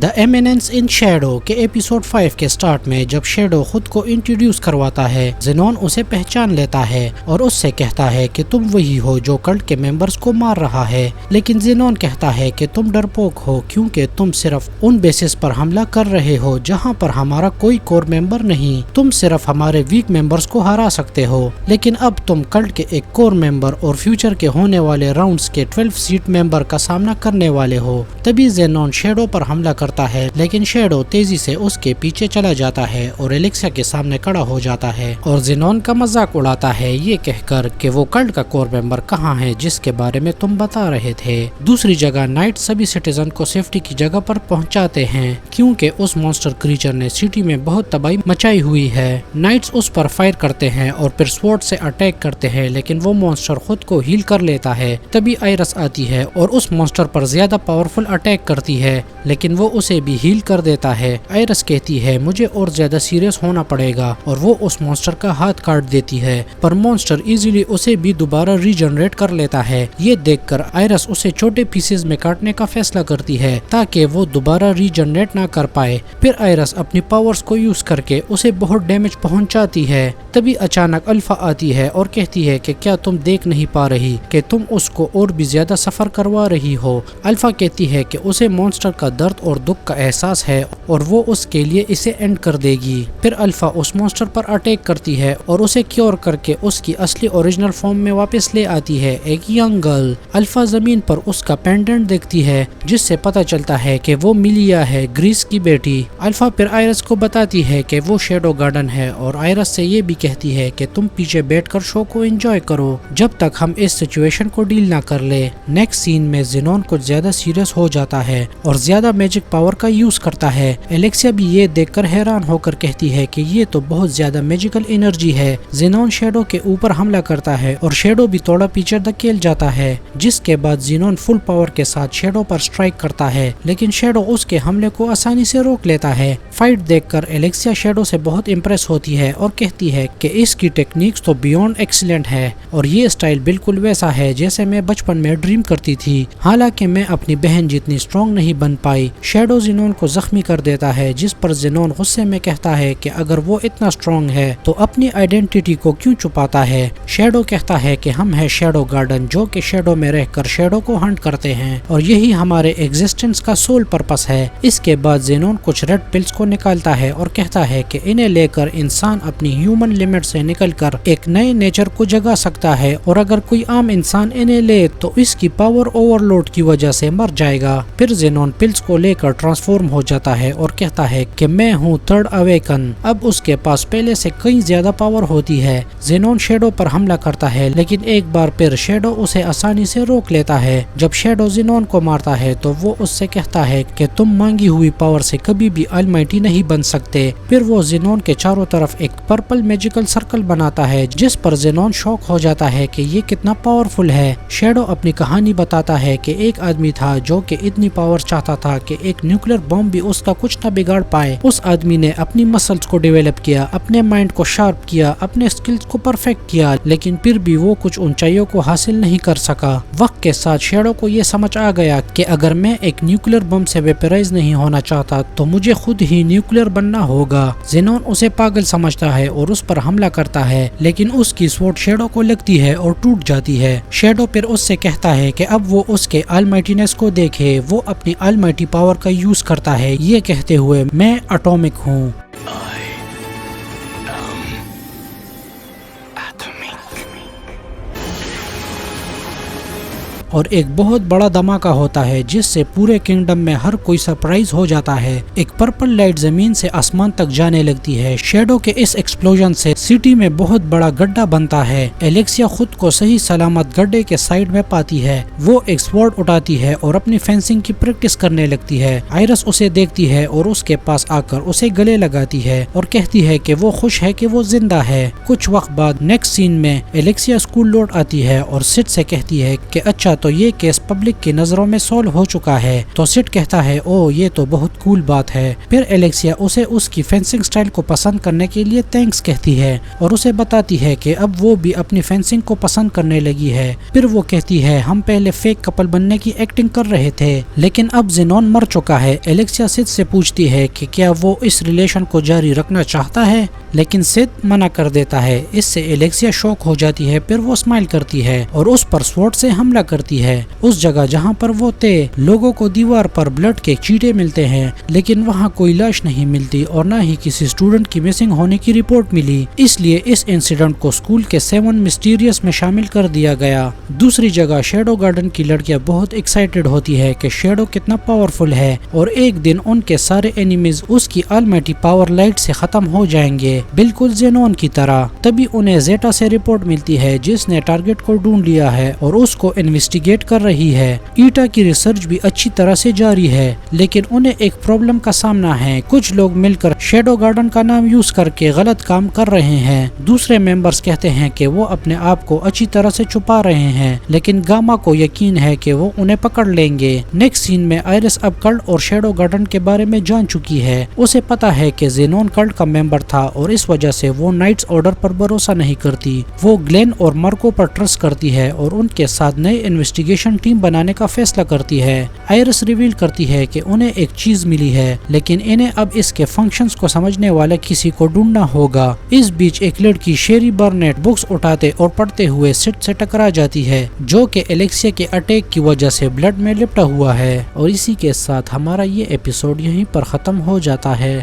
دا eminence ان shadow کے episode 5 کے start میں جب شیڈو خود کو انٹروڈیوس کرواتا ہے، زینون اسے پہچان لیتا ہے اور اس سے کہتا ہے کہ تم وہی ہو جو کلٹ کے ممبرز کو مار رہا ہے، لیکن زینون کہتا ہے کہ تم ڈرپوک ہو کیونکہ تم صرف ان بیسس پر حملہ کر رہے ہو جہاں پر ہمارا کوئی کور ممبر نہیں، تم صرف ہمارے ویک ممبرز کو ہرا سکتے ہو، لیکن اب تم کلٹ کے ایک کور ممبر اور فیوچر کے ہونے والے راؤنڈز کے 12 سیٹ ممبر کا سامنا کرنے والے ہو۔ تبھی زینون شیڈو پر حملہ کرتا ہے، لیکن شیڈو تیزی سے اس کے پیچھے چلا جاتا ہے اور الیکسیا کے سامنے کھڑا ہو جاتا ہے اور زینون کا مذاق اڑاتا ہے یہ کہہ کر کہ وہ کلٹ کا کور ممبر کہاں ہے جس کے بارے میں تم بتا رہے تھے۔ دوسری جگہ نائٹ سبھی سٹیزن کو سیفٹی کی جگہ پر پہنچاتے ہیں کیونکہ اس مونسٹر کریچر نے سٹی میں بہت تباہی مچائی ہوئی ہے۔ نائٹس اس پر فائر کرتے ہیں اور پھر سوارڈ سے اٹیک کرتے ہیں، لیکن وہ مونسٹر خود کو ہیل کر لیتا ہے۔ تبھی آئرس آتی ہے اور اس مونسٹر پر زیادہ پاورفل اٹیک کرتی ہے، لیکن وہ اسے بھی ہیل کر دیتا ہے۔ آئرس کہتی ہے مجھے اور زیادہ سیریس ہونا پڑے گا اور وہ اس مونسٹر کا ہاتھ کاٹ دیتی ہے، پر مونسٹر ایزیلی اسے بھی دوبارہ ری جنریٹ کر لیتا ہے۔ یہ دیکھ کر آئرس اسے چھوٹے پیسز میں کاٹنے کا فیصلہ کرتی ہے تاکہ وہ دوبارہ ری جنریٹ نہ کر پائے۔ پھر آئرس اپنی پاورز کو یوز کر کے اسے بہت ڈیمیج پہنچاتی ہے۔ تبھی اچانک الفا آتی ہے اور کہتی ہے کہ کیا تم دیکھ نہیں پا رہی کہ تم اس کو اور بھی زیادہ سفر کروا رہی ہو۔ الفا کہتی ہے کہ اسے مونسٹر کا درد اور دکھ کا احساس ہے اور وہ اس کے لیے اسے اینڈ کر دے گی۔ پھر الفا اس مونسٹر پر اٹیک کرتی ہے اور اسے کیور کر کے اس کی اصلی اوریجنل فارم میں واپس لے آتی ہے، ایک ینگ گرل۔ الفا زمین پر اس کا پینڈنٹ دیکھتی ہے جس سے پتہ چلتا ہے کہ وہ ملیا ہے، گریس کی بیٹی۔ الفا پھر آئرس کو بتاتی ہے کہ وہ شیڈو گارڈن ہے اور آئرس سے یہ بھی کہتی ہے کہ تم پیچھے بیٹھ کر شو کو انجوائے کرو جب تک ہم اس سچویشن کو ڈیل نہ کر لے۔ نیکسٹ سین میں زینون کچھ زیادہ سیریس ہو جاتا ہے اور زیادہ میجک پاور کا یوز کرتا ہے۔ الیکسیا بھی یہ دیکھ کر حیران ہو کر کہتی ہے کہ یہ تو بہت زیادہ میجیکل انرجی ہے۔ زینون شیڈو کے اوپر حملہ کرتا ہے اور شیڈو بھی تھوڑا پیچھے دھکیل جاتا ہے، جس کے بعد زینون فل پاور کے ساتھ شیڈو پر سٹرائک کرتا ہے، لیکن شیڈو اس کے حملے کو آسانی سے روک لیتا ہے۔ فائٹ دیکھ کر الیکسیا شیڈو سے بہت امپریس ہوتی ہے اور کہتی ہے کہ اس کی ٹیکنیکس تو بیونڈ ایکسیلنٹ ہے اور یہ سٹائل بالکل ویسا ہے جیسے میں بچپن میں ڈریم کرتی تھی، حالانکہ میں اپنی بہن جتنی سٹرونگ نہیں بن پائی۔ شیڈو زینون کو زخمی کر دیتا ہے، جس پر زینون غصے میں کہتا ہے کہ اگر وہ اتنا سٹرونگ ہے تو اپنی آئیڈینٹی کو کیوں چھپاتا ہے۔ شیڈو کہتا ہے کہ ہم ہیں شیڈو گارڈن جو کہ شیڈو میں رہ کر شیڈو کو ہنٹ کرتے ہیں اور یہی ہمارے ایگزسٹنس کا سول پرپس ہے۔ اس کے بعد زینون کچھ ریڈ پلز کو نکالتا ہے اور کہتا ہے کہ انہیں لے کر انسان اپنی ہیومن لمٹ سے نکل کر ایک نئے نیچر کو جگا سکتا ہے، اور اگر کوئی عام انسان انہیں لے تو اس کی پاور اوور لوڈ کی وجہ سے مر جائے گا۔ پھر زینون پلز کو لے کر ٹرانسفارم ہو جاتا ہے اور کہتا ہے کہ میں ہوں تھرڈ اویکن۔ اب اس کے پاس پہلے سے کئی زیادہ پاور ہوتی ہے۔ زینون شیڈو پر حملہ کرتا ہے، لیکن ایک بار پھر شیڈو اسے آسانی سے روک لیتا ہے۔ جب شیڈو زینون کو مارتا ہے تو وہ اس سے کہتا ہے کہ تم مانگی ہوئی پاور سے کبھی بھی آلمائٹی نہیں بن سکتے۔ پھر وہ زینون کے چاروں طرف ایک پرپل میجیکل سرکل بناتا ہے، جس پر زینون شوق ہو جاتا ہے کہ یہ کتنا پاورفل ہے۔ شیڈو اپنی کہانی بتاتا ہے کہ ایک آدمی تھا جو کہ اتنی پاور چاہتا تھا کہ ایک نیوکلیر بم بھی اس کا کچھ نہ بگاڑ پائے۔ اس آدمی نے اپنی مسلز کو ڈیولپ کیا، اپنے مائنڈ کو شارپ کیا، اپنے سکلز کو پرفیکٹ کیا، لیکن پھر بھی وہ کچھ اونچائیوں کو حاصل نہیں کر سکا۔ وقت کے ساتھ شیڈو کو یہ سمجھ آ گیا کہ اگر میں ایک نیوکلیر بم سے ویپرائز نہیں ہونا چاہتا تو مجھے خود ہی نیوکلیر بننا ہوگا۔ زینون اسے پاگل سمجھتا ہے اور اس پر حملہ کرتا ہے، لیکن اس کی سوارڈ شیڈو کو لگتی ہے اور ٹوٹ جاتی ہے۔ شیڈو پھر اس سے کہتا ہے کہ اب وہ اس کے آلمائٹینس کو دیکھے۔ وہ اپنی آلمائٹی پاور کا یوز کرتا ہے یہ کہتے ہوئے میں اٹامک ہوں۔ اور ایک بہت بڑا دھماکہ ہوتا ہے جس سے پورے کنگڈم میں ہر کوئی سرپرائز ہو جاتا ہے۔ ایک پرپل لائٹ زمین سے آسمان تک جانے لگتی ہے۔ شیڈو کے اس ایکسپلوژن سے سٹی میں بہت بڑا گڈھا بنتا ہے۔ الیکسیا خود کو صحیح سلامت گڈھے کے سائیڈ میں پاتی ہے۔ وہ ایک سوارڈ اٹھاتی ہے اور اپنی فینسنگ کی پریکٹس کرنے لگتی ہے۔ آئرس اسے دیکھتی ہے اور اس کے پاس آ کر اسے گلے لگاتی ہے اور کہتی ہے کہ وہ خوش ہے کہ وہ زندہ ہے۔ کچھ وقت بعد نیکسٹ سین میں الیکسیا اسکول لوٹ آتی ہے اور سڈ سے کہتی ہے کہ اچھا تو یہ کیس پبلک کی نظروں میں سولو ہو چکا ہے۔ تو سڈ کہتا ہے او یہ تو بہت کول بات ہے۔ پھر الیکسیا اسے اس کی فینسنگ سٹائل کو پسند کرنے کے لیے تھینکس کہتی ہے اور اسے بتاتی ہے کہ اب وہ بھی اپنی فینسنگ کو پسند کرنے لگی ہے۔ پھر وہ کہتی ہے ہم پہلے فیک کپل بننے کی ایکٹنگ کر رہے تھے لیکن اب زینون مر چکا ہے۔ الیکسیا سڈ سے پوچھتی ہے کہ کیا وہ اس ریلیشن کو جاری رکھنا چاہتا ہے لیکن سڈ منع کر دیتا ہے۔ اس سے الیکسیا شوک ہو جاتی ہے، پھر وہ اسمائل کرتی ہے اور اس پر سوارڈ سے حملہ کرتی ہے۔ اس جگہ جہاں پر وہ تھے لوگوں کو دیوار پر بلڈ کے چیٹے ملتے ہیں لیکن وہاں کوئی لاش نہیں ملتی اور نہ ہی کسی اسٹوڈنٹ کی مسنگ ہونے کی رپورٹ ملی، اس لیے اس انسیڈنٹ کو اسکول کے 7 مسٹیریس میں شامل کر دیا گیا۔ دوسری جگہ شیڈو گارڈن کی لڑکیاں بہت ایکسائٹڈ ہوتی ہے کہ شیڈو کتنا پاورفل ہے اور ایک دن ان کے سارے اینیمیز اس کی آلمائٹی پاور لائٹ سے ختم ہو جائیں گے، بالکل زینون کی طرح۔ تبھی انہیں زیٹا سے رپورٹ ملتی ہے جس نے ٹارگٹ کو ڈھونڈ لیا ہے اور اس کو انویسٹیگیٹ کر رہی ہے۔ ایٹا کی ریسرچ بھی اچھی طرح سے جاری ہے لیکن انہیں ایک پرابلم کا سامنا ہے، کچھ لوگ مل کر شیڈو گارڈن کا نام یوز کر کے غلط کام کر رہے ہیں۔ دوسرے ممبرز کہتے ہیں کہ وہ اپنے آپ کو اچھی طرح سے چھپا رہے ہیں لیکن گاما کو یقین ہے کہ وہ انہیں پکڑ لیں گے۔ نیکسٹ سین میں آئرس اب کلٹ اور شیڈو گارڈن کے بارے میں جان چکی ہے، اسے پتا ہے کہ زینون کلٹ کا ممبر تھا اور اس وجہ سے وہ نائٹس آرڈر پر بھروسہ نہیں کرتی۔ وہ گلین اور مارکو پر ٹرسٹ کرتی ہے اور ان کے ساتھ نئی انویسٹیگیشن ٹیم بنانے کا فیصلہ کرتی ہے۔ آئرس ریویل کرتی ہے کہ انہیں ایک چیز ملی ہے لیکن انہیں اب اس کے فنکشنز کو سمجھنے والے کسی کو ڈھونڈنا ہوگا۔ اس بیچ ایک لڑکی شیری برنیٹ بکس اٹھاتے اور پڑھتے ہوئے سڈ سے ٹکرا جاتی ہے جو کہ الیکسیا کے اٹیک کی وجہ سے بلڈ میں لپٹا ہوا ہے۔ اور اسی کے ساتھ ہمارا یہ ایپیسوڈ یہیں پر ختم ہو جاتا ہے۔